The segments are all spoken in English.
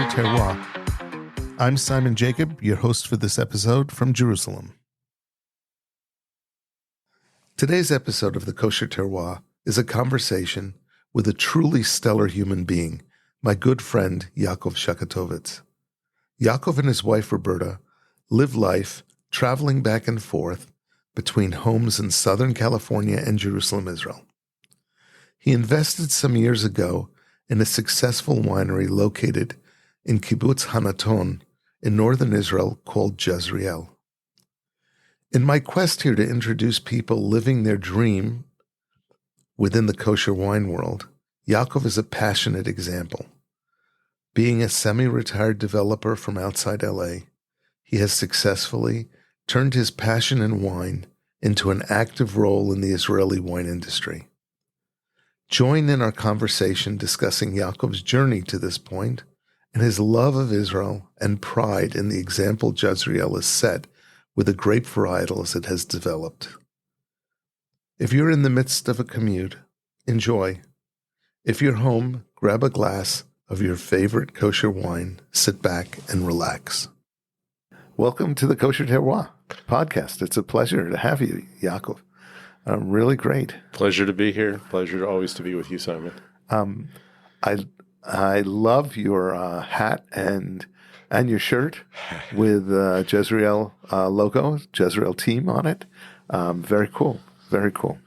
Kosher Terroir. I'm Simon Jacob, your host for this episode from Jerusalem. Today's episode of the Kosher Terroir is a conversation with a truly stellar human being, my good friend Yakov Shuchatowitz. Yakov and his wife Roberta live life traveling back and forth between homes in Southern California and Jerusalem, Israel. He invested some years ago in a successful winery located in kibbutz Hanaton in northern Israel called Jezreel. In my quest here to introduce people living their dream within the kosher wine world, Yakov is a passionate example. Being a semi-retired developer from outside LA, he has successfully turned his passion in wine into an active role in the Israeli wine industry. Join in our conversation discussing Yakov's journey to this point and his love of Israel and pride in the example Jezreel has set with the grape varietals it has developed. If you're in the midst of a commute, enjoy. If you're home, grab a glass of your favorite kosher wine, sit back and relax. Welcome to the Kosher Terroir podcast. It's a pleasure to have you, Yakov. Really great. Pleasure to be here. Pleasure always to be with you, Simon. I love your hat and your shirt with Jezreel logo, Jezreel team on it. Very cool. Very cool.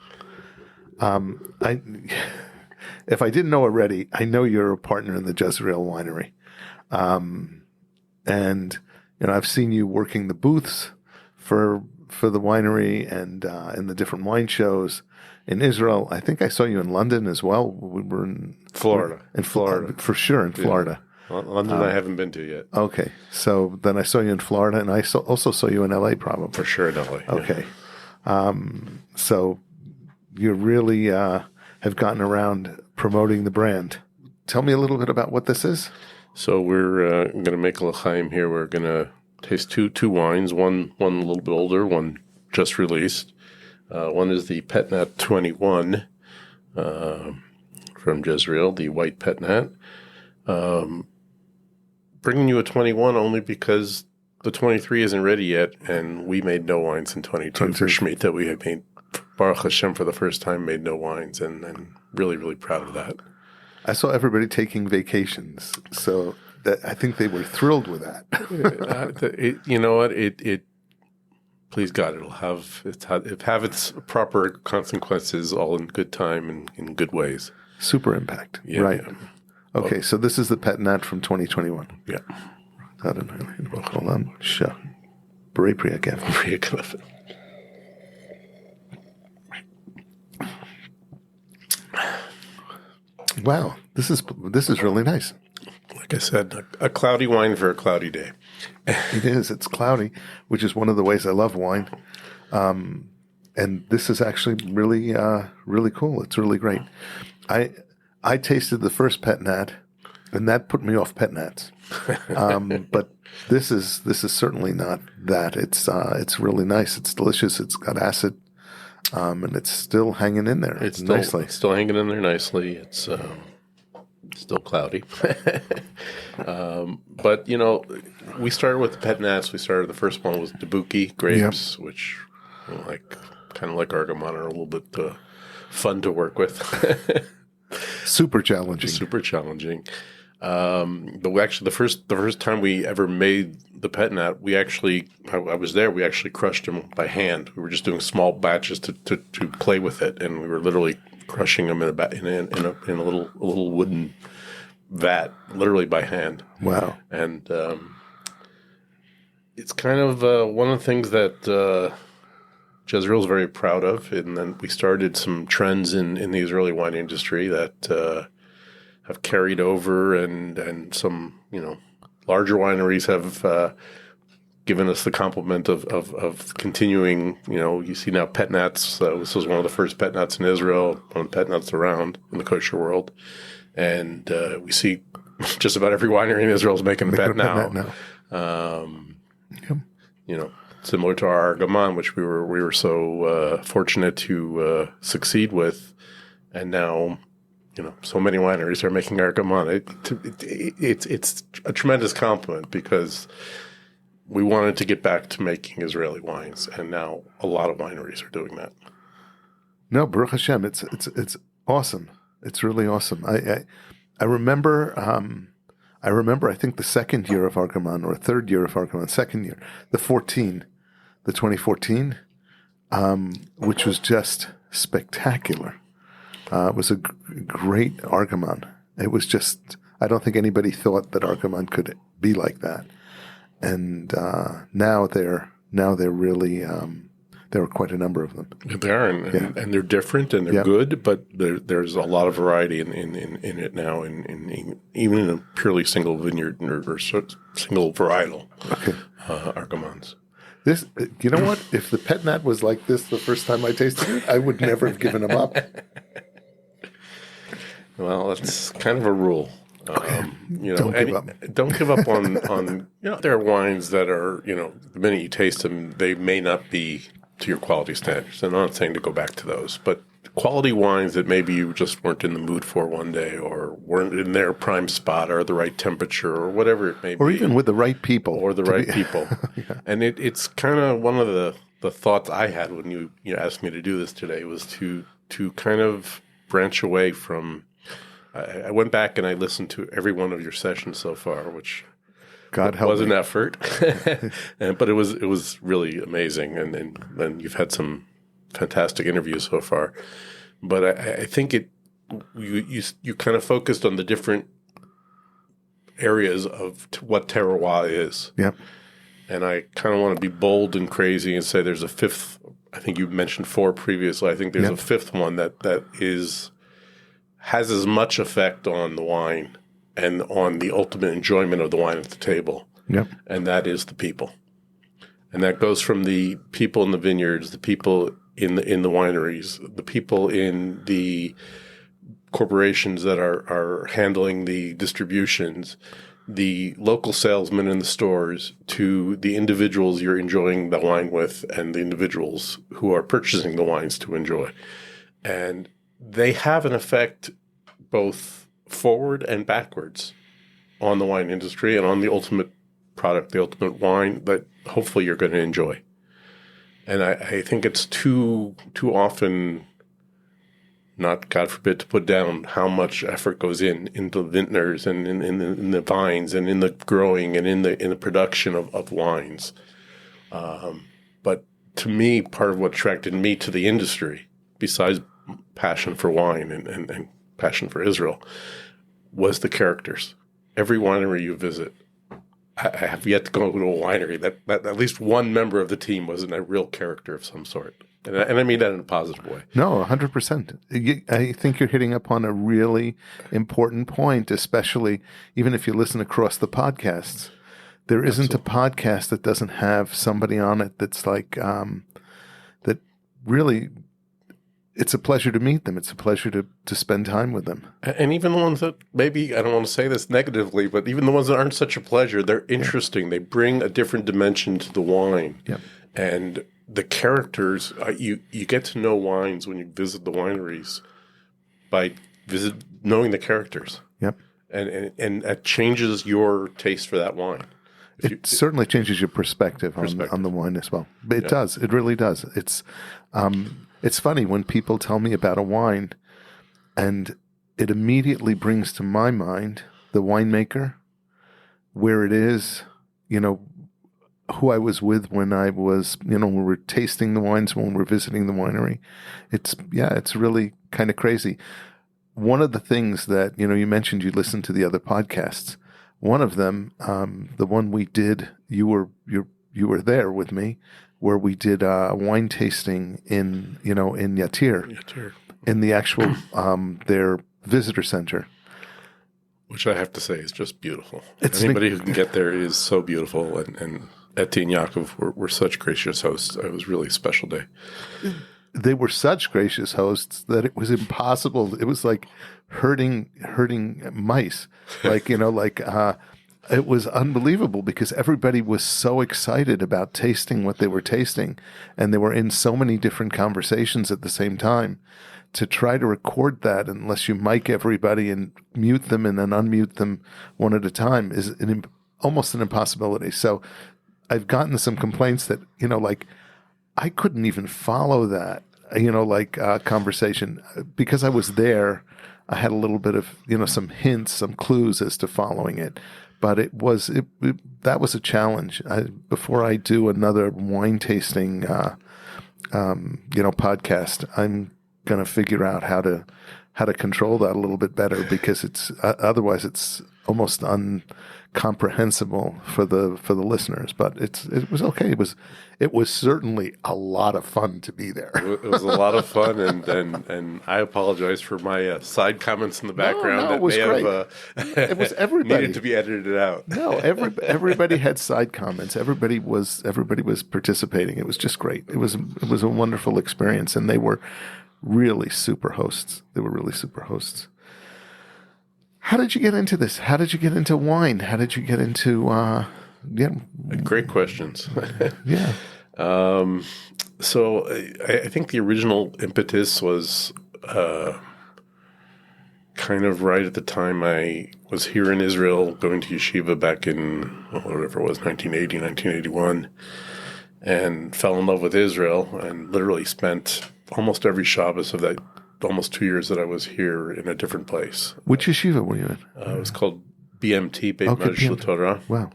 If I didn't know already, I know you're a partner in the Jezreel winery, and I've seen you working the booths for the winery and in the different wine shows in Israel. I think I saw you in London as well. We were in Florida. Florida. For sure, in Florida. Yeah. London I haven't been to yet. Okay. So then I saw you in Florida, and I also saw you in LA probably. For sure in LA. Okay. Yeah. So you really have gotten around promoting the brand. Tell me a little bit about what this is. So we're going to make a l'chaim here. We're going to taste two wines, one a little bit older, one just released. One is the Pet-Nat 21 from Jezreel, the white Pet-Nat. Bringing you a 21 only because the 23 isn't ready yet, and we made no wines in 22 for Shemitah. We had made, Baruch Hashem, for the first time, made no wines, and really, really proud of that. I saw everybody taking vacations, so I think they were thrilled with that. You know what? It please God, it'll have its proper consequences, all in good time and in good ways. Super impact, yeah, right? Yeah. Okay, so this is the Pet-Nat from 2021. Yeah. Hold on. Sure. Beret Priyakev. Wow, this is really nice. Like I said, a cloudy wine for a cloudy day. It is. It's cloudy, which is one of the ways I love wine. And this is actually really, really cool. It's really great. I tasted the first Pet-Nat, and that put me off Pet-Nats. But this is certainly not that. It's really nice. It's delicious. It's got acid, and it's still hanging in there. It's nicely. Still hanging in there nicely. It's still cloudy. But, we started with the Pet-Nats. The first one was Debuki grapes, yep, which kind of like Argamon are a little bit fun to work with. Super challenging. But actually, the first time we ever made the Pet-Nat, I was there. We actually crushed them by hand. We were just doing small batches to play with it, and we were literally crushing them in a little wooden vat, literally by hand. Wow! And it's kind of one of the things that Jezreel's very proud of, and then we started some trends in the Israeli wine industry that have carried over, and some larger wineries have given us the compliment of continuing. You see now Pet-Nats. This was one of the first Pet-Nats in Israel, one of the Pet-Nats around in the kosher world, and we see just about every winery in Israel is making a Pet-Nat now. Yep. Similar to our Argamon, which we were so fortunate to succeed with, and now so many wineries are making Argamon. It's a tremendous compliment because we wanted to get back to making Israeli wines, and now a lot of wineries are doing that. No, Baruch Hashem, it's awesome. It's really awesome. I remember. I think the second year of Argamon, or third year of Argamon, second year, the 2014, which was just spectacular. It was a great Argamon. It was just, I don't think anybody thought that Argamon could be like that. And now they're really, there are quite a number of them. They are, and they're different, and they're good, but there's a lot of variety in it now, even in a purely single vineyard or single varietal Argamons. This, you know what? If the Pet-Nat was like this the first time I tasted it, I would never have given him up. Well, that's kind of a rule. Don't give up. Don't give up on there are wines that are, the minute you taste them, they may not be to your quality standards. I'm not saying to go back to those, but quality wines that maybe you just weren't in the mood for one day, or weren't in their prime spot, or the right temperature, or whatever it may be. Or even with the right people. People. Yeah. And it's kind of one of the thoughts I had when you asked me to do this today was to kind of branch away from. I went back and I listened to every one of your sessions so far, which God help was me. an effort, but it was really amazing. And then you've had some fantastic interviews so far. But I think you kind of focused on the different areas of what terroir is. Yep. And I kind of want to be bold and crazy and say there's a fifth. I think you mentioned 4 previously. I think there's a fifth one that has as much effect on the wine and on the ultimate enjoyment of the wine at the table. Yep. And that is the people. And that goes from the people in the vineyards, the people in the wineries, the people in the corporations that are handling the distributions, the local salesmen in the stores, to the individuals you're enjoying the wine with and the individuals who are purchasing the wines to enjoy. And they have an effect both forward and backwards on the wine industry and on the ultimate product, the ultimate wine that hopefully you're going to enjoy. And I think it's too often, not God forbid, to put down how much effort goes into the vintners and in the vines and in the growing and in the production of wines. But to me, part of what attracted me to the industry, besides passion for wine and passion for Israel, was the characters. Every winery you visit, I have yet to go to a winery that at least one member of the team wasn't a real character of some sort. And I mean that in a positive way. No, 100%. I think you're hitting upon a really important point, especially even if you listen across the podcasts. There isn't a podcast that doesn't have somebody on it that's like, that really, it's a pleasure to meet them. It's a pleasure to spend time with them. And even the ones that maybe, I don't want to say this negatively, but even the ones that aren't such a pleasure, they're interesting. They bring a different dimension to the wine. Yep. And the characters, you get to know wines when you visit the wineries by knowing the characters. Yep. And that changes your taste for that wine. It certainly changes your perspective on the wine as well. But it does. It really does. It's funny when people tell me about a wine, and it immediately brings to my mind the winemaker, where it is, who I was with when I was, when we were tasting the wines, when we were visiting the winery. It's really kind of crazy. One of the things that, you mentioned you listened to the other podcasts. One of them, the one we did, you were there with me, where we did wine tasting in Yatir, in the actual their visitor center, which I have to say is just beautiful. Anybody who can get there is so beautiful, and Eti and Yakov were such gracious hosts. It was really a special day. They were such gracious hosts that it was impossible. It was like herding mice, It was unbelievable because everybody was so excited about tasting what they were tasting, and they were in so many different conversations at the same time. To try to record that, unless you mic everybody and mute them and then unmute them one at a time, is almost an impossibility. So I've gotten some complaints that, like, I couldn't even follow that, conversation. Because I was there, I had a little bit of, some hints, some clues as to following it. But that was a challenge. Before I do another wine tasting, podcast, I'm going to figure out how to control that a little bit better, because it's otherwise it's almost incomprehensible for the listeners. But it was okay. It was certainly a lot of fun to be there. It was a lot of fun, and I apologize for my side comments in the background that may have it was everybody needed to be edited out. No, everybody had side comments. Everybody was participating. It was just great. It was a wonderful experience, and they were really super hosts. How did you get into this? How did you get into wine? How did you get into Great questions. Yeah. So I think the original impetus was kind of right at the time I was here in Israel, going to yeshiva back in, whatever it was, 1980, 1981, and fell in love with Israel, and literally spent almost every Shabbos of that almost 2 years that I was here in a different place. Which yeshiva were you in? It was called BMT, Beit Medrash Torah. Wow.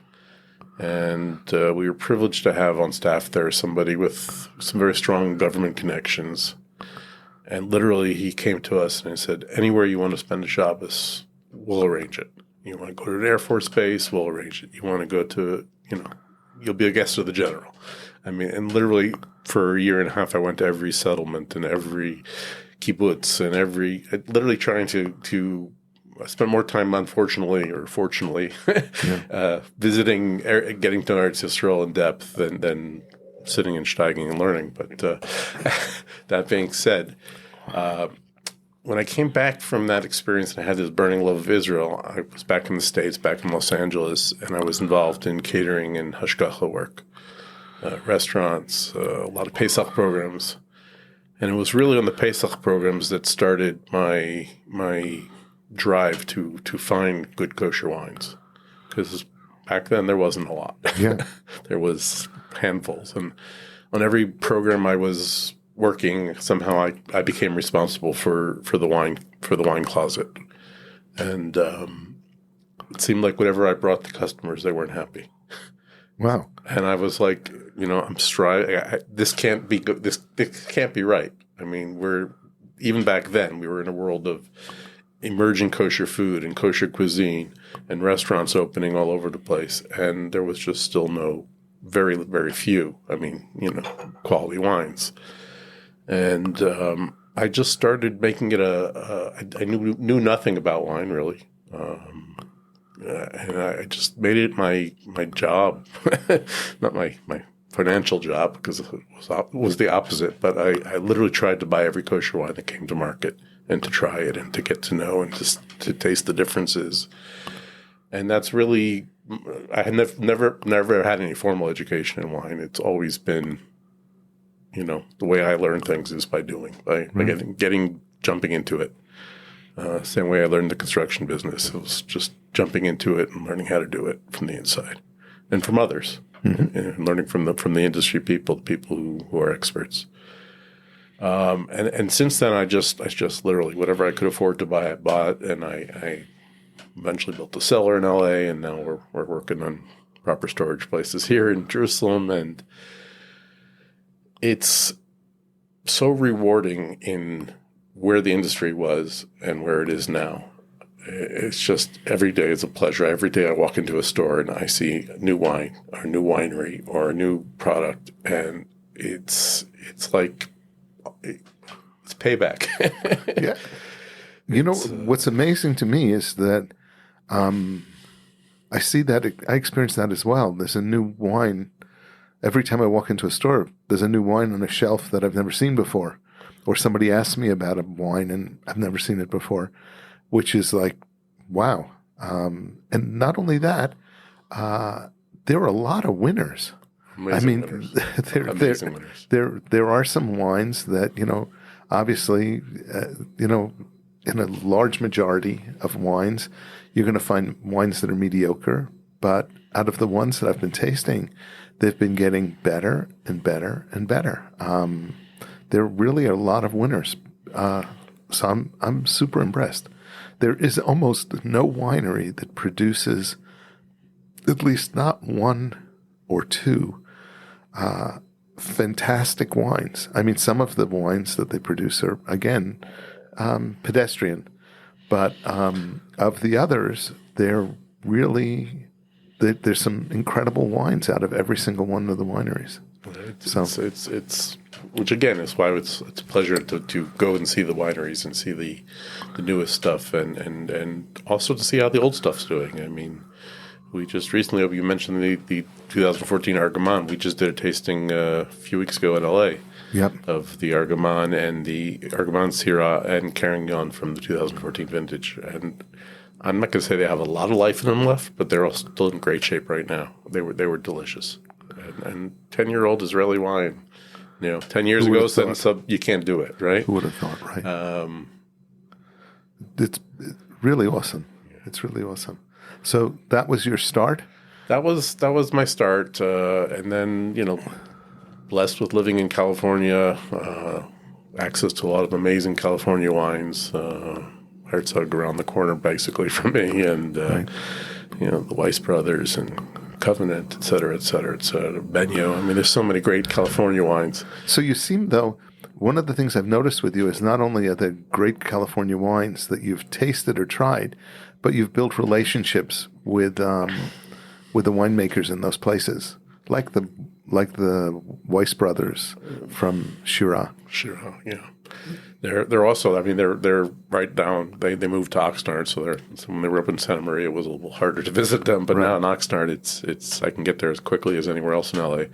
And we were privileged to have on staff there somebody with some very strong government connections. And literally he came to us and he said, anywhere you want to spend a Shabbos, we'll arrange it. You want to go to an Air Force base, we'll arrange it. You want to go to, you'll be a guest of the general. I mean, and literally for a year and a half, I went to every settlement and every kibbutz and literally trying to spend more time, unfortunately or fortunately, visiting, getting to know Eretz Yisrael in depth than sitting and steiging and learning. But that being said, when I came back from that experience and I had this burning love of Israel, I was back in the States, back in Los Angeles, and I was involved in catering and hashgacha work, restaurants, a lot of Pesach programs. And it was really on the Pesach programs that started my drive to find good kosher wines, because back then there wasn't a lot. Yeah. There was handfuls, and on every program I was working, somehow I became responsible for the wine closet, and it seemed like whatever I brought to customers, they weren't happy. Wow. And I was like, I'm striving. This can't be good. This can't be right. I mean, even back then we were in a world of emerging kosher food and kosher cuisine and restaurants opening all over the place. And there was just still very, very few, quality wines. And I just started making it I knew nothing about wine really. And I just made it my job, not my financial job, because it was the opposite. But I literally tried to buy every kosher wine that came to market and to try it and to get to know and just to taste the differences. And that's really, I had never had any formal education in wine. It's always been, the way I learn things is by doing, by jumping into it. Same way I learned the construction business. It was just jumping into it and learning how to do it from the inside and from others, and learning from the industry people, the people who are experts. And since then, I just literally whatever I could afford to buy, I bought, and I eventually built a cellar in LA, and now we're working on proper storage places here in Jerusalem, and it's so rewarding in where the industry was and where it is now. It's just every day is a pleasure. Every day I walk into a store and I see new wine or a new winery or a new product, and it's like it's payback. Yeah. What's amazing to me is that I see that, I experience that as well. There's a new wine. Every time I walk into a store, there's a new wine on a shelf that I've never seen before. Or somebody asks me about a wine and I've never seen it before, which is like, wow. And not only that, there were a lot of winners. Amazing winners. Amazing winners. There are some wines that, obviously, in a large majority of wines, you're going to find wines that are mediocre. But out of the ones that I've been tasting, they've been getting better and better and better. There really are a lot of winners. So I'm super impressed. There is almost no winery that produces at least not one or two fantastic wines. I mean, some of the wines that they produce are, again, pedestrian. But of the others, there's some incredible wines out of every single one of the wineries. It's which again is why it's a pleasure to go and see the wineries and see the newest stuff and also to see how the old stuff's doing. I mean, we just recently, you mentioned the 2014 Argamon. We just did a tasting a few weeks ago in LA. Yep. Of the Argamon and the Argamon Syrah and Carignan from the 2014 vintage. And I'm not going to say they have a lot of life in them left, but they're all still in great shape right now. They were delicious. And 10-year-old Israeli wine, 10 years ago, you can't do it, right? Who would have thought, right? It's really awesome. Yeah. It's really awesome. So that was your start? That was my start. And then, blessed with living in California, access to a lot of amazing California wines. Herzog around the corner, basically, from me, and right. The Weiss brothers and Covenant, et cetera, et cetera, et cetera. Benio. I mean, there's so many great California wines. So you seem, though, one of the things I've noticed with you is not only are the great California wines that you've tasted or tried, but you've built relationships with the winemakers in those places, like the Weiss brothers from Syrah. Syrah, yeah. They're also, I mean, they're right down. They moved to Oxnard, so when they were up in Santa Maria, it was a little harder to visit them. But now in Oxnard, it's I can get there as quickly as anywhere else in LA.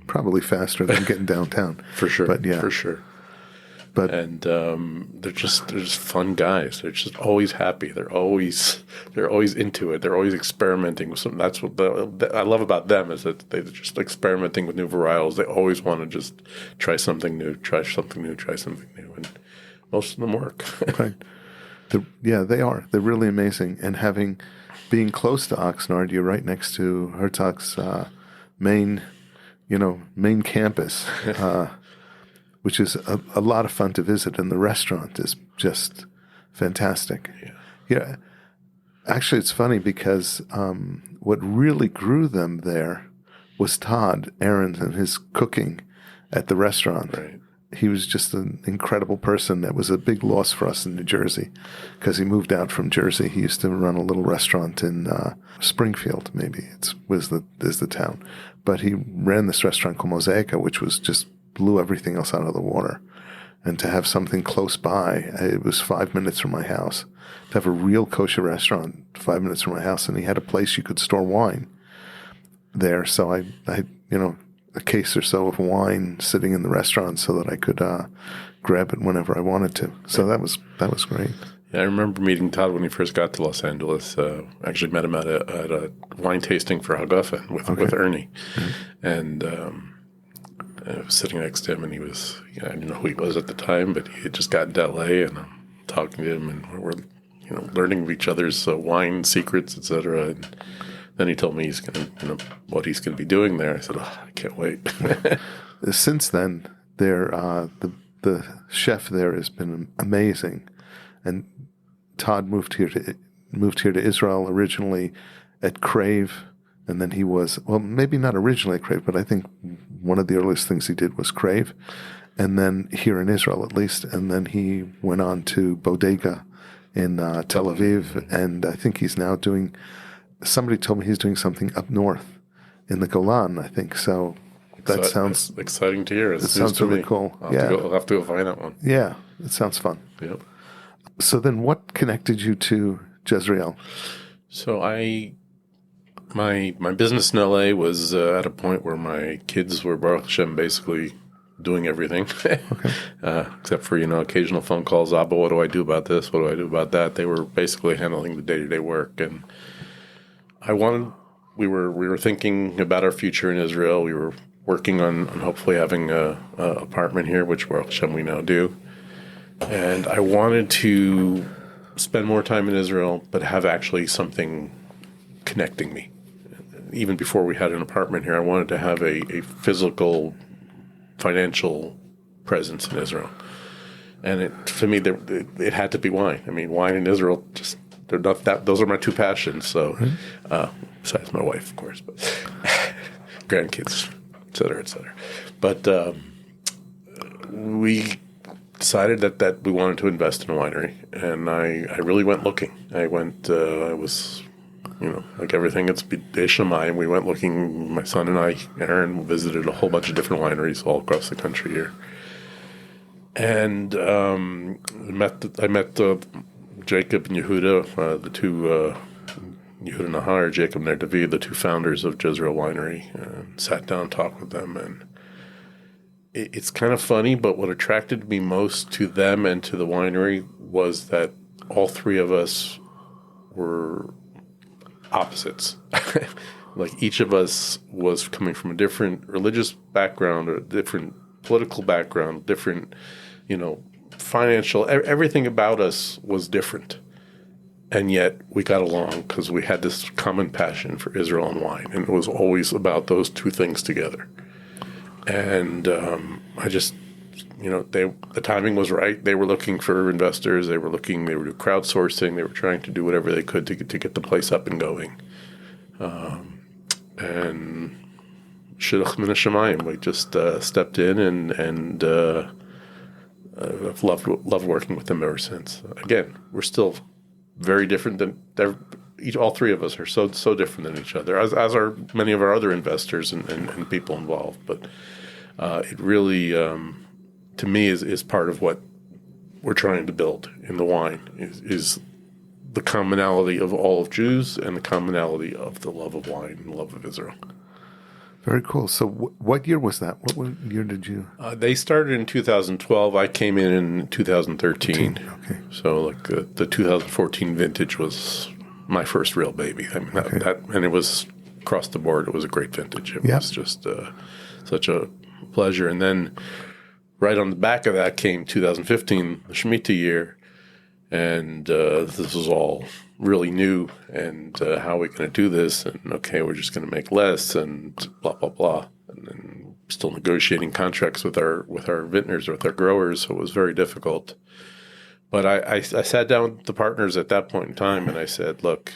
Probably faster than getting downtown, for sure. But yeah, for sure. They're just fun guys. They're just always happy. They're always into it. They're always experimenting with something. That's what I love about them, is that they're just experimenting with new varietals. They always want to just try something new, and most of them work. Right. They are. They're really amazing. And being close to Oxnard, you're right next to Herzog's main campus. Which is a lot of fun to visit, and the restaurant is just fantastic. Yeah. Actually, it's funny because what really grew them there was Todd Ahrens and his cooking at the restaurant. Right. He was just an incredible person. That was a big loss for us in New Jersey because he moved out from Jersey. He used to run a little restaurant in Springfield, maybe is the town. But he ran this restaurant called Mosaica, which was just blew everything else out of the water. And to have something close by, it was 5 minutes from my house. To have a real kosher restaurant 5 minutes from my house, and he had a place you could store wine there. So I a case or so of wine sitting in the restaurant so that I could grab it whenever I wanted to. So that was great. Yeah, I remember meeting Todd when he first got to Los Angeles. Actually met him at a wine tasting for Hagafen with Ernie. Mm-hmm. And I was sitting next to him, and he was, I didn't know who he was at the time, but he had just gotten to LA, and I'm talking to him, and we're learning of each other's wine secrets, etc. And then he told me he's going to, what he's going to be doing there. I said, I can't wait. Since then, the chef there has been amazing, and Todd moved here to Israel originally at Crave. And then he was, well, maybe not originally at Crave, but I think one of the earliest things he did was Crave. And then here in Israel, at least. And then he went on to Bodega in Tel Aviv. And I think he's now somebody told me he's doing something up north in the Golan, I think. So that sounds exciting to hear. It sounds really cool. I'll have to go find that one. Yeah, it sounds fun. Yep. So then what connected you to Jezreel? So My business in LA was at a point where my kids were, Baruch Hashem, basically doing everything, except for, occasional phone calls. Abba, what do I do about this? What do I do about that? They were basically handling the day-to-day work. And I wanted we were thinking about our future in Israel. We were working on hopefully having a apartment here, which we now do. And I wanted to spend more time in Israel, but have actually something connecting me. Even before we had an apartment here, I wanted to have a physical, financial presence in Israel. And for me, it had to be wine. I mean, wine in Israel, they're not that. Those are my two passions. So, besides my wife, of course, but grandkids, et cetera, et cetera. But we decided that we wanted to invest in a winery, and I really went looking. I was, like everything, it's Shammai. We went looking. My son and I, Aaron, visited a whole bunch of different wineries all across the country here. And I met Jacob and Yehuda, the two Yehuda Nahar, Jacob Ner David, the two founders of Jezreel Winery, and sat down and talked with them. And it's kind of funny, but what attracted me most to them and to the winery was that all three of us were opposites. Like each of us was coming from a different religious background, or a different political background, different, financial, everything about us was different. And yet we got along because we had this common passion for Israel and wine. And it was always about those two things together. And I just, the timing was right. They were looking for investors. They were crowdsourcing. They were trying to do whatever they could to get the place up and going. And Shidduch min hashamayim, we just stepped in and I've loved working with them ever since. Again, we're still very different than all three of us are so different than each other, as are many of our other investors and people involved. But it really, to me, is part of what we're trying to build in the wine is the commonality of all of Jews and the commonality of the love of wine and the love of Israel. Very cool. So what year was that? What year did you? They started in 2012. I came in 2013. Okay. So like the 2014 vintage was my first real baby. I mean, and it was across the board. It was a great vintage. It was just such a pleasure. And then right on the back of that came 2015, the Shemitah year. And this was all really new, and how are we going to do this? And okay, we're just going to make less, and blah blah blah. And then still negotiating contracts with our vintners, with our growers, so it was very difficult. But I sat down with the partners at that point in time, and I said, "Look,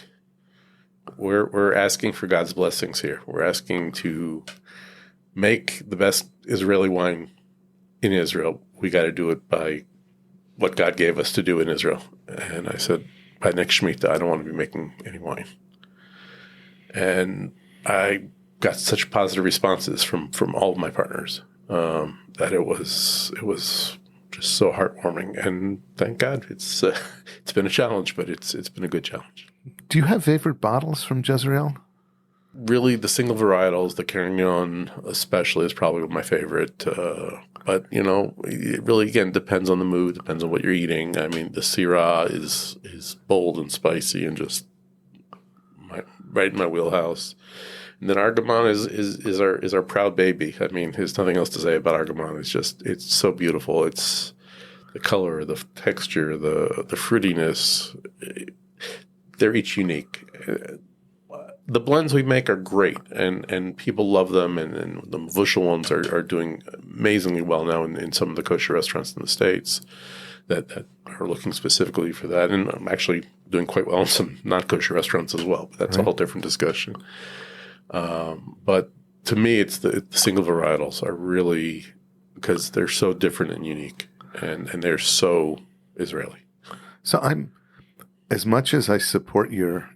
we're asking for God's blessings here. We're asking to make the best Israeli wine in Israel. We got to do it by what God gave us to do in Israel." And I said, by next Shemitah, I don't want to be making any wine. And I got such positive responses from all of my partners that it was just so heartwarming. And thank God, it's been a challenge, but it's been a good challenge. Do you have favorite bottles from Jezreel? Really, the single varietals, the Carignan especially, is probably my favorite. But, it really, again, depends on the mood, depends on what you're eating. I mean, the Syrah is bold and spicy and just right in my wheelhouse. And then Argamon is our proud baby. I mean, there's nothing else to say about Argamon. It's so beautiful. It's the color, the texture, the fruitiness. They're each unique. The blends we make are great, and people love them, and the Vushal ones are doing amazingly well now in some of the kosher restaurants in the States that are looking specifically for that. And I'm actually doing quite well in some non-kosher restaurants as well, but that's a whole different discussion. But to me, it's the single varietals are really, because they're so different and unique, and they're so Israeli. So as much as I support your,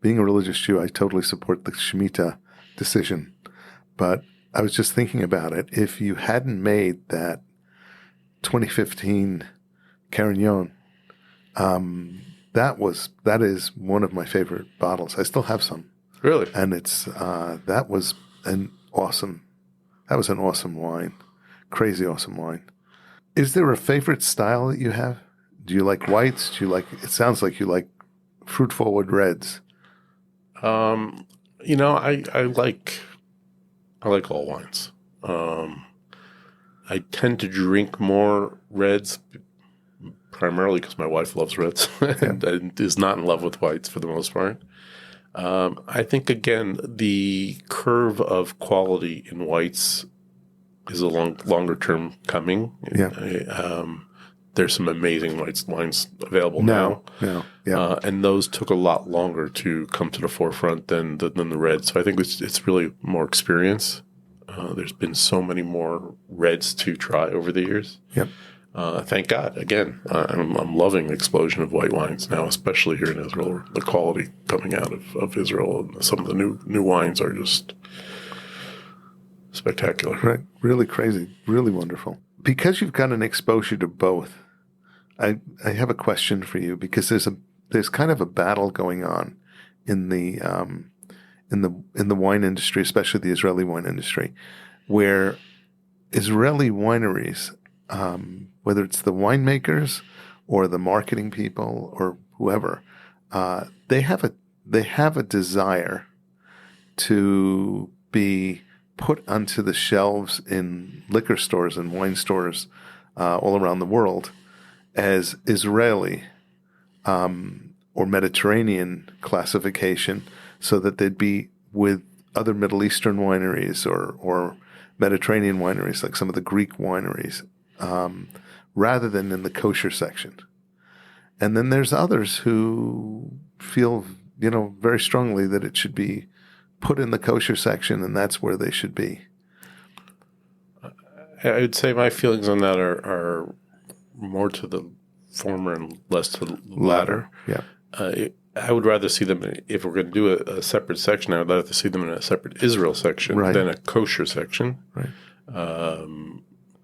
being a religious Jew, I totally support the Shemitah decision. But I was just thinking about it. If you hadn't made that 2015 Carignan, that is one of my favorite bottles. I still have some. Really? And that was an awesome wine. Crazy awesome wine. Is there a favorite style that you have? Do you like whites? It sounds like you like fruit forward reds. I like all wines. I tend to drink more reds, primarily because my wife loves reds and is not in love with whites for the most part. I think, again, the curve of quality in whites is a longer term coming. Yeah. There's some amazing wines available now. Yeah. And those took a lot longer to come to the forefront than the reds. So I think it's really more experience. There's been so many more reds to try over the years. Yep. Thank God. Again, I'm loving the explosion of white wines now, especially here in Israel. The quality coming out of Israel, and some of the new wines are just spectacular. Right. Really crazy. Really wonderful. Because you've got an exposure to both, I have a question for you, because there's kind of a battle going on in the wine industry, especially the Israeli wine industry, where Israeli wineries, whether it's the winemakers or the marketing people or whoever, they have a desire to be put onto the shelves in liquor stores and wine stores all around the world as Israeli or Mediterranean classification, so that they'd be with other Middle Eastern wineries or Mediterranean wineries, like some of the Greek wineries, rather than in the kosher section. And then there's others who feel, very strongly that it should be put in the kosher section, and that's where they should be. I would say my feelings on that are more to the former and less to the latter. Yeah. I would rather see them, if we're going to do a separate section, I would rather see them in a separate Israel section than a kosher section. Right.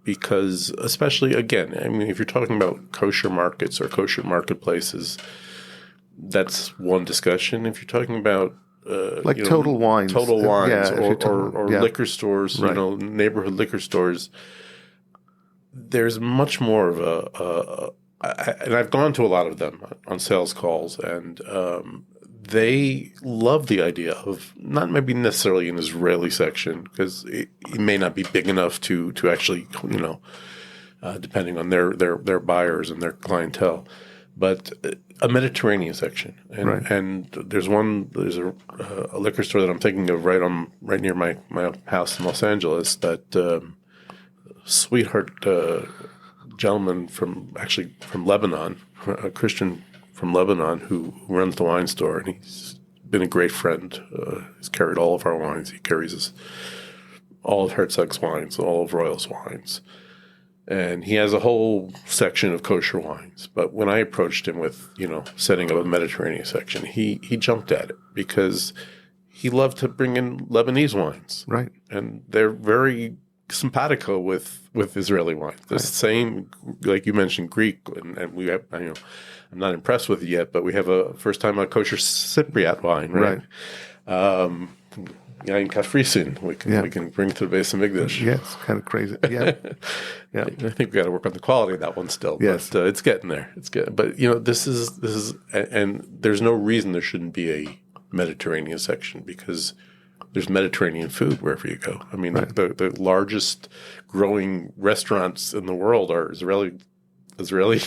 Because especially, again, if you're talking about kosher markets or kosher marketplaces, that's one discussion. If you're talking about Total Wines, or liquor stores, right. Neighborhood liquor stores, there's much more of and I've gone to a lot of them on sales calls, and they love the idea of not maybe necessarily an Israeli section, because it may not be big enough to actually, depending on their buyers and their clientele, but a Mediterranean section. And, right. and there's a liquor store that I'm thinking of right near my house in Los Angeles, that sweetheart gentleman from Lebanon, a Christian from Lebanon, who runs the wine store, and he's been a great friend. He's carried all of our wines. He carries all of Herzog's wines, all of Royal's wines. And he has a whole section of kosher wines. But when I approached him with, setting up a Mediterranean section, he jumped at it, because he loved to bring in Lebanese wines. Right. And they're very simpatico with Israeli wines. The same, like you mentioned, Greek, and we have, I'm not impressed with it yet, but we have a kosher Cypriot wine, right? In Kafrisin, we can bring to the base of Migdash. Yeah, it's kind of crazy. Yeah. I think we got to work on the quality of that one still. Yes. But it's getting there. But this is, and there's no reason there shouldn't be a Mediterranean section, because there's Mediterranean food wherever you go. Right. The largest growing restaurants in the world are Israeli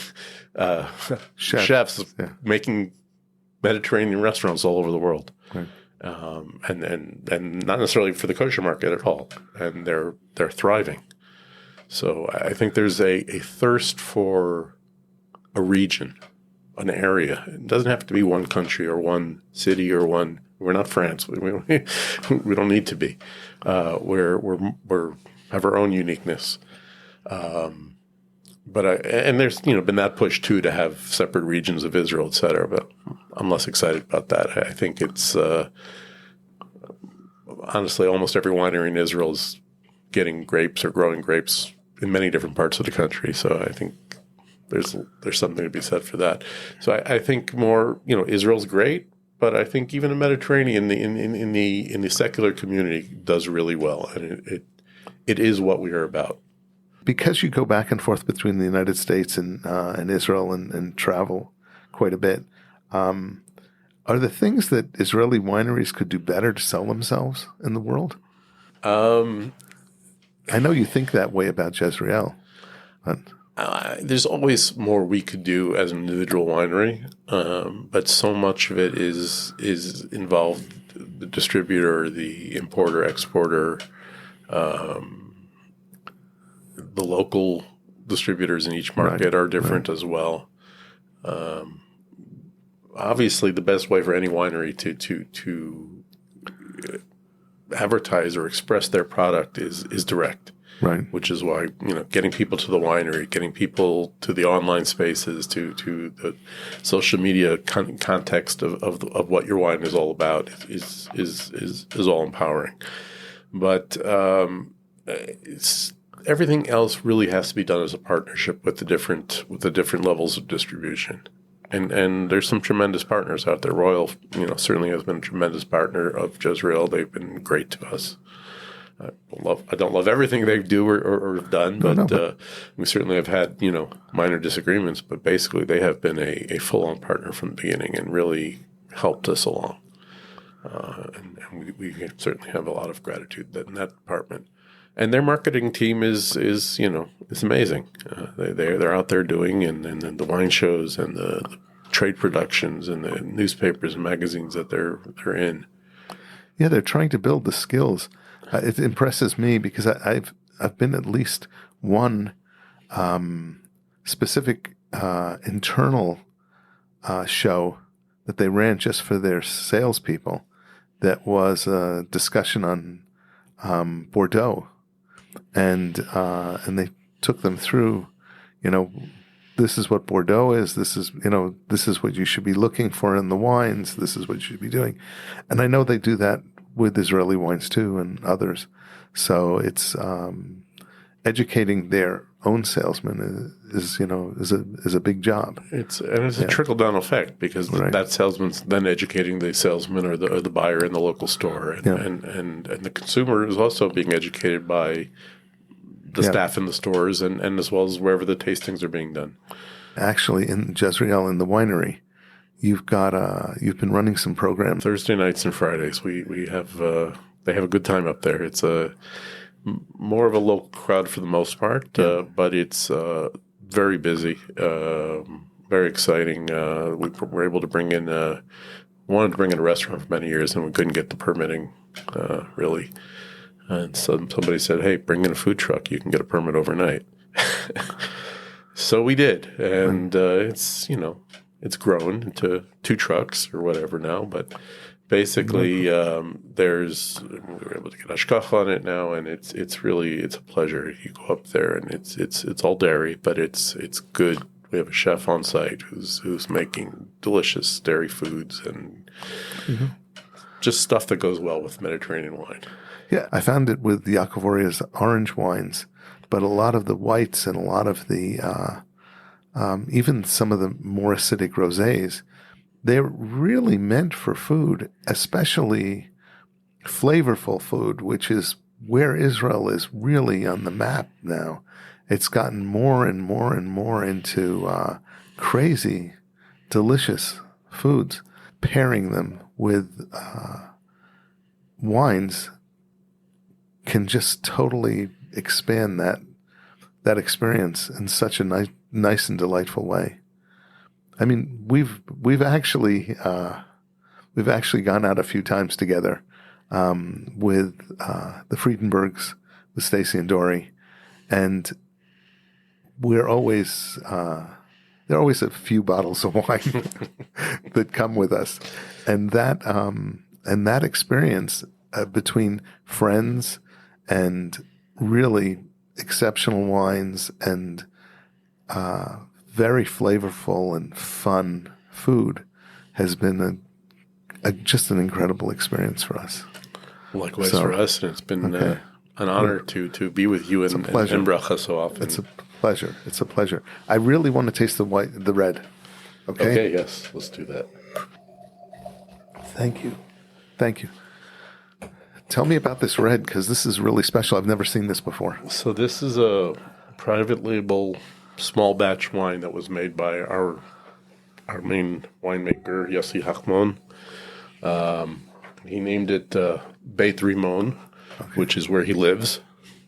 chefs making Mediterranean restaurants all over the world. Right. And not necessarily for the kosher market at all. And they're thriving. So I think there's a thirst for a region, an area. It doesn't have to be one country or one city or one. We're not France. We don't need to be. We're have our own uniqueness. But there's been that push too, to have separate regions of Israel, et cetera. But I'm less excited about that. I think it's honestly, almost every winery in Israel is getting grapes or growing grapes in many different parts of the country. So I think there's something to be said for that. So I think more, Israel's great. But I think even the Mediterranean in the secular community does really well, and it is what we are about. Because you go back and forth between the United States and Israel and travel quite a bit, Are there things that Israeli wineries could do better to sell themselves in the world? I know you think that way about Jezreel. But There's always more we could do as an individual winery, but so much of it is involved the distributor, the importer, exporter, the local distributors in each market are different as well. Obviously, the best way for any winery to advertise or express their product is direct. Right. Which is why, getting people to the winery, getting people to the online spaces, to the social media context of what your wine is all about is all empowering. But everything else really has to be done as a partnership with the different levels of distribution. And there's some tremendous partners out there. Royal, certainly has been a tremendous partner of Jezreel. They've been great to us. I don't love everything they do or have done, but we certainly have had, minor disagreements. But basically, they have been a full-on partner from the beginning and really helped us along. And we certainly have a lot of gratitude in that department. And their marketing team is amazing. They're out there doing and the wine shows and the trade productions and the newspapers and magazines that they're in. Yeah, they're trying to build the skills. It impresses me because I've been at least one specific internal show that they ran just for their salespeople. That was a discussion on Bordeaux, and they took them through. This is what Bordeaux is. This is what you should be looking for in the wines. This is what you should be doing, and I know they do that with Israeli wines too and others. So it's educating their own salesmen is a big job. It's a trickle down effect because that salesman's then educating the salesman or the buyer in the local store, and the consumer is also being educated by the staff in the stores and as well as wherever the tastings are being done. Actually, in Jezreel, in the winery, you've been running some programs Thursday nights and Fridays. We have they have a good time up there. It's more of a local crowd for the most part, but it's very busy, very exciting. We were able to bring in wanted to bring in a restaurant for many years, and we couldn't get the permitting really. And somebody said, "Hey, bring in a food truck. You can get a permit overnight." So we did, and it's grown into 2 trucks or whatever now, but basically we were able to get hashkacha on it now, and it's a pleasure. You go up there and it's all dairy, but it's good. We have a chef on site who's making delicious dairy foods and just stuff that goes well with Mediterranean wine. Yeah, I found it with Yaakov Oria's orange wines, but a lot of the whites and a lot of the even some of the more acidic rosés, they're really meant for food, especially flavorful food, which is where Israel is really on the map now. It's gotten more and more and more into crazy, delicious foods. Pairing them with wines can just totally expand that experience in such a nice and delightful way. I mean, we've actually gone out a few times together with the Friedenbergs, with Stacy and Dory, and we're always there are always a few bottles of wine that come with us, and that experience between friends and really exceptional wines and very flavorful and fun food has been just an incredible experience for us. Likewise for us, and it's been an honor to be with you in Bracha so often. It's a pleasure. It's a pleasure. I really want to taste the red. Okay? Okay, yes, let's do that. Thank you. Tell me about this red, because this is really special. I've never seen this before. So this is a private label, small batch wine that was made by our main winemaker, Yossi Hachmon. He named it Beit Rimon, which is where he lives.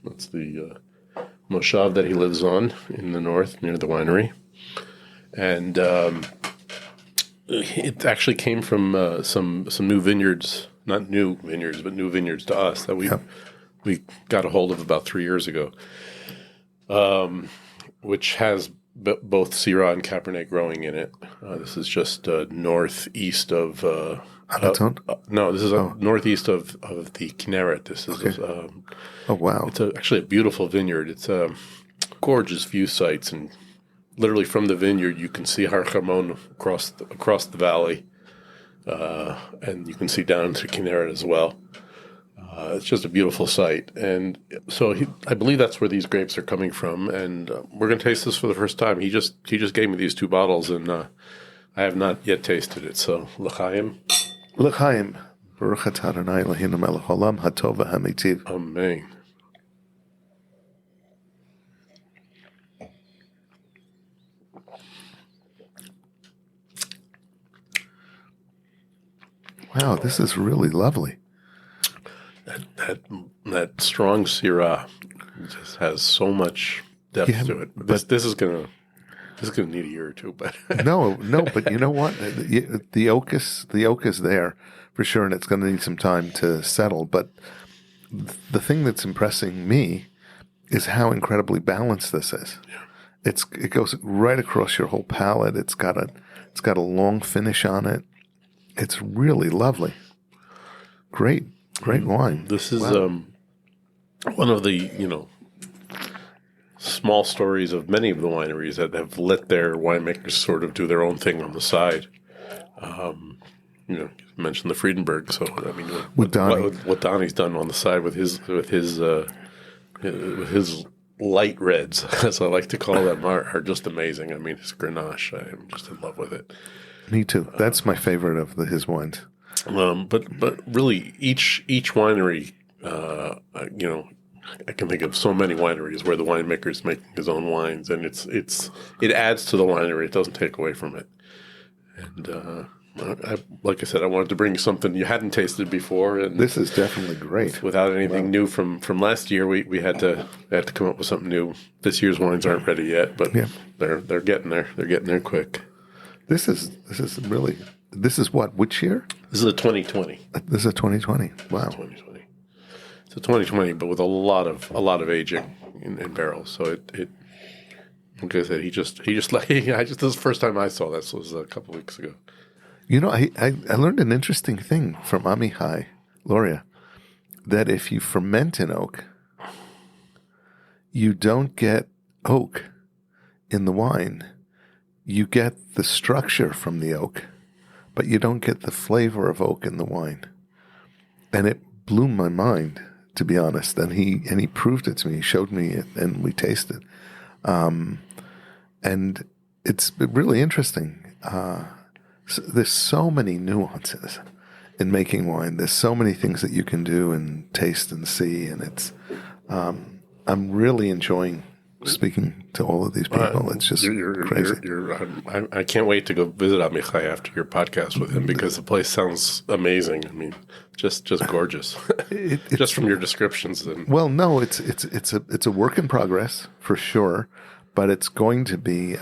That's the moshav that he lives on in the north near the winery. And it actually came from some new vineyards, not new vineyards, but new vineyards to us that we got a hold of about 3 years ago, which has both Syrah and Cabernet growing in it. This is just northeast of Anaton? no, this is northeast of the Kinneret. This is Oh, wow. it's actually a beautiful vineyard. It's a gorgeous view sites, and literally from the vineyard you can see Argamon across the valley, and you can see down to Kinneret as well. It's just a beautiful site, and so I believe that's where these grapes are coming from. And we're going to taste this for the first time. He just gave me these 2 bottles, and I have not yet tasted it. So l'chaim. L'chaim. Baruch atah Adonai Eloheinu melech haolam hatov v'hamitiv. Amen. Wow, this is really lovely. That strong Syrah just has so much depth to it. This is gonna need a year or two, but no, but you know what? The oak is there for sure, and it's going to need some time to settle. But the thing that's impressing me is how incredibly balanced this is. Yeah. It goes right across your whole palate. It's got a long finish on it. It's really lovely. Great wine. This is one of the small stories of many of the wineries that have let their winemakers sort of do their own thing on the side. You mentioned the Friedenberg, so I mean, what Donnie's done on the side with his light reds, as I like to call them, are just amazing. I mean, his Grenache, I'm just in love with it. Me too. That's my favorite of his wines. But really, each winery, I can think of so many wineries where the winemaker is making his own wines, and it adds to the winery. It doesn't take away from it. And like I said, I wanted to bring you something you hadn't tasted before. And this is definitely great. Without anything new from last year, we had to come up with something new. This year's wines aren't ready yet, but they're getting there. They're getting there quick. This is really. This is what? Which year? This is a 2020. This is a 2020. Wow. 2020. It's a 2020, but with a lot of aging in barrels. So it like I said, he just this is the first time I saw this was a couple weeks ago. I learned an interesting thing from Amihai Loria, that if you ferment an oak, you don't get oak in the wine. You get the structure from the oak, but you don't get the flavor of oak in the wine. And it blew my mind, to be honest. And he proved it to me. He showed me it, and we tasted. And it's really interesting. There's so many nuances in making wine. There's so many things that you can do and taste and see. And it's I'm really enjoying speaking to all of these people. It's just crazy. I can't wait to go visit Amichai after your podcast with him, because the place sounds amazing. I mean, just gorgeous. Just from your descriptions. Well, no, it's a work in progress for sure, but it's going to be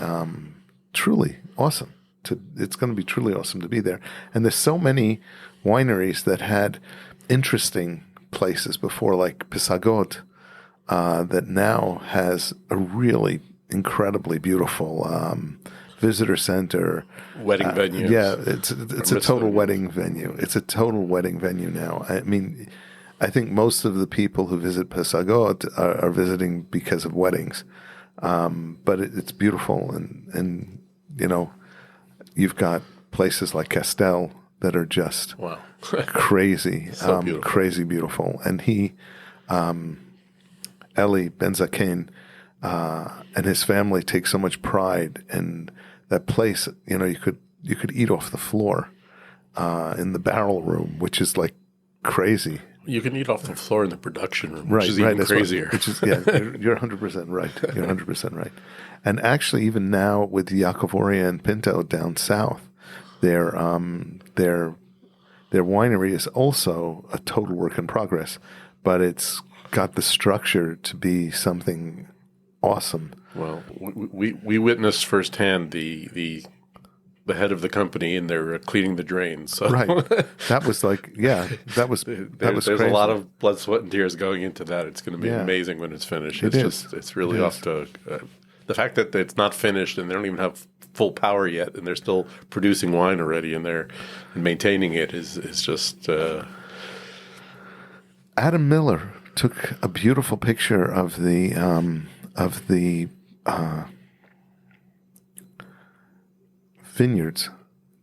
truly awesome. It's going to be truly awesome to be there. And there's so many wineries that had interesting places before, like Pisagot, that now has a really incredibly beautiful visitor center. Wedding venue. Yeah, it's a total wedding venue. It's a total wedding venue now. I mean, I think most of the people who visit Pisagot are visiting because of weddings. But it's beautiful. And you've got places like Castel that are just crazy, so beautiful. Crazy beautiful. And he... Eli Ben-Zaken and his family take so much pride in that place. You could eat off the floor in the barrel room, which is like crazy. You can eat off the floor in the production room, which is even crazier. You're 100% right. You're 100% right. And actually, even now with Yakov and Pinto down south, they're Their winery is also a total work in progress, but it's got the structure to be something awesome. Well, we witnessed firsthand the head of the company, and they're cleaning the drains. So. Right. That was like, that was There's crazy. a lot of blood, sweat, and tears going into that. It's going to be amazing when it's finished. It's really off to the fact that it's not finished and they don't even have full power yet, and they're still producing wine already, and maintaining it is just. Adam Miller took a beautiful picture of the vineyards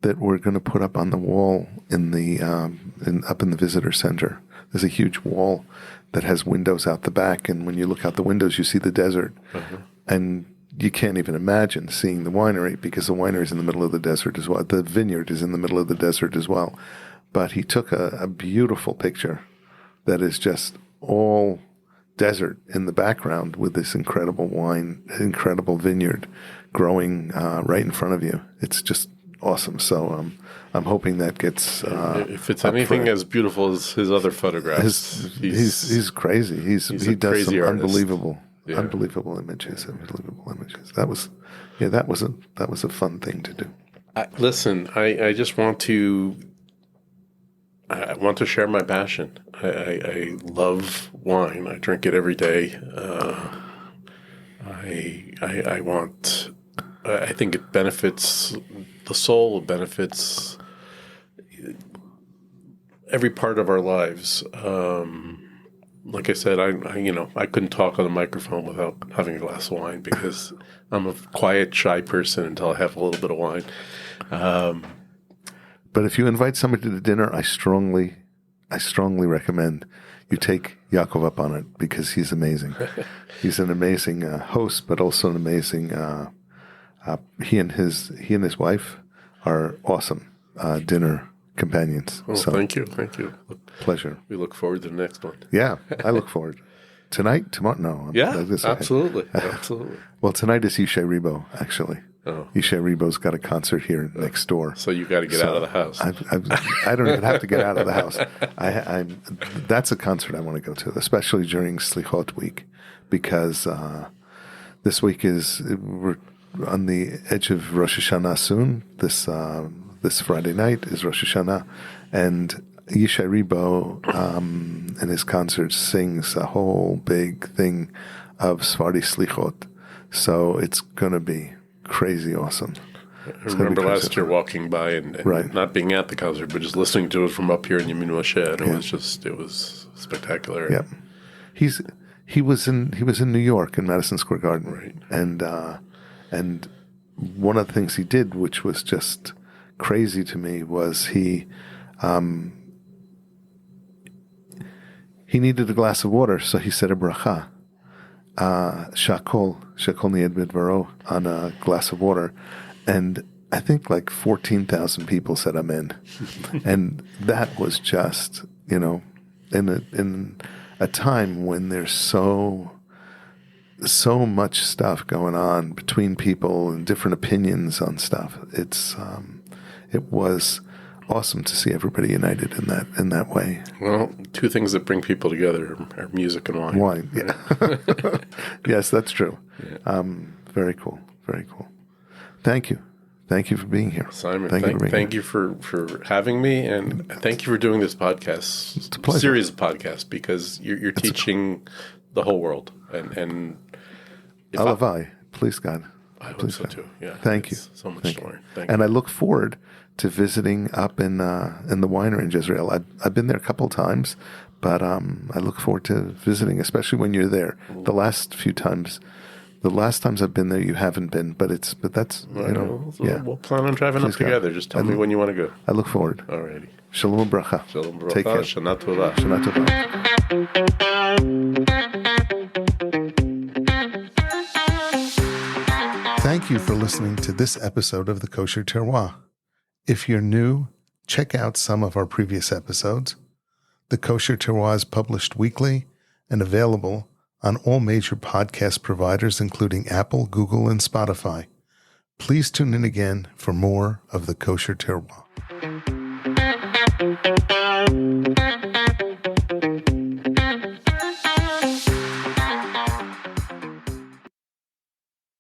that we're going to put up on the wall up in the visitor center. There's a huge wall that has windows out the back, and when you look out the windows, you see the desert, and you can't even imagine seeing the winery because the winery is in the middle of the desert as well. The vineyard is in the middle of the desert as well. But he took a beautiful picture that is just all desert in the background with this incredible incredible vineyard growing right in front of you. It's just awesome. So I'm hoping that gets. If it's anything as beautiful as his other photographs, he's crazy. He does some artist. unbelievable images. That was a fun thing to do. Listen, I just want to. I want to share my passion. I love wine. I drink it every day. I think it benefits the soul. It benefits every part of our lives. Like I said, I couldn't talk on the microphone without having a glass of wine because I'm a quiet, shy person until I have a little bit of wine. But if you invite somebody to dinner, I strongly recommend you take Yakov up on it because he's amazing. He's an amazing host, but also an amazing. He and his wife are awesome dinner companions. Oh, so, thank you. Pleasure. We look forward to the next one. Yeah, I look forward. Tonight, tomorrow, no. Yeah, absolutely. Well, tonight is Yishay Rebo, actually. Oh. Yishay Rebo's got a concert here next door. So you got to get out of the house. I don't even have to get out of the house. That's a concert I want to go to, especially during Slichot week, because this week we're on the edge of Rosh Hashanah soon. This Friday night is Rosh Hashanah, and Yishay Rebo in his concerts sings a whole big thing of Sephardi Slichot. So it's going to be crazy awesome. I remember last year walking by and not being at the concert, but just listening to it from up here in Yemin Moshe, and it was spectacular. Yeah, he was in New York in Madison Square Garden, right. And one of the things he did, which was just crazy to me, was he needed a glass of water, so he said a bracha. Shakol nied bidvaro on a glass of water, and I think like 14,000 people said amen, and that was just in a time when there's so much stuff going on between people and different opinions on stuff. It was awesome to see everybody united in that way. Well, two things that bring people together are music and wine. Wine, yeah. Yes, that's true. Yeah. Very cool. Thank you for being here. Simon, thank you for having me, and thank you for doing this podcast. It's a pleasure. Series of podcasts, because you're teaching the whole world. And Alavai, please God. I hope so too. Yeah. Thank you. So much to learn. Thank you. And I look forward to visiting up in the winery in Jezreel. I've been there a couple of times, but I look forward to visiting, especially when you're there. The last times I've been there, you haven't been, but that's We'll plan on driving up together. Just tell me when you want to go. I look forward. Alrighty. Shalom bracha. Shalom bracha. Take care. Shana tova. Shana tova. Thank you for listening to this episode of the Kosher Terroir. If you're new, check out some of our previous episodes. The Kosher Terroir is published weekly and available on all major podcast providers, including Apple, Google, and Spotify. Please tune in again for more of the Kosher Terroir.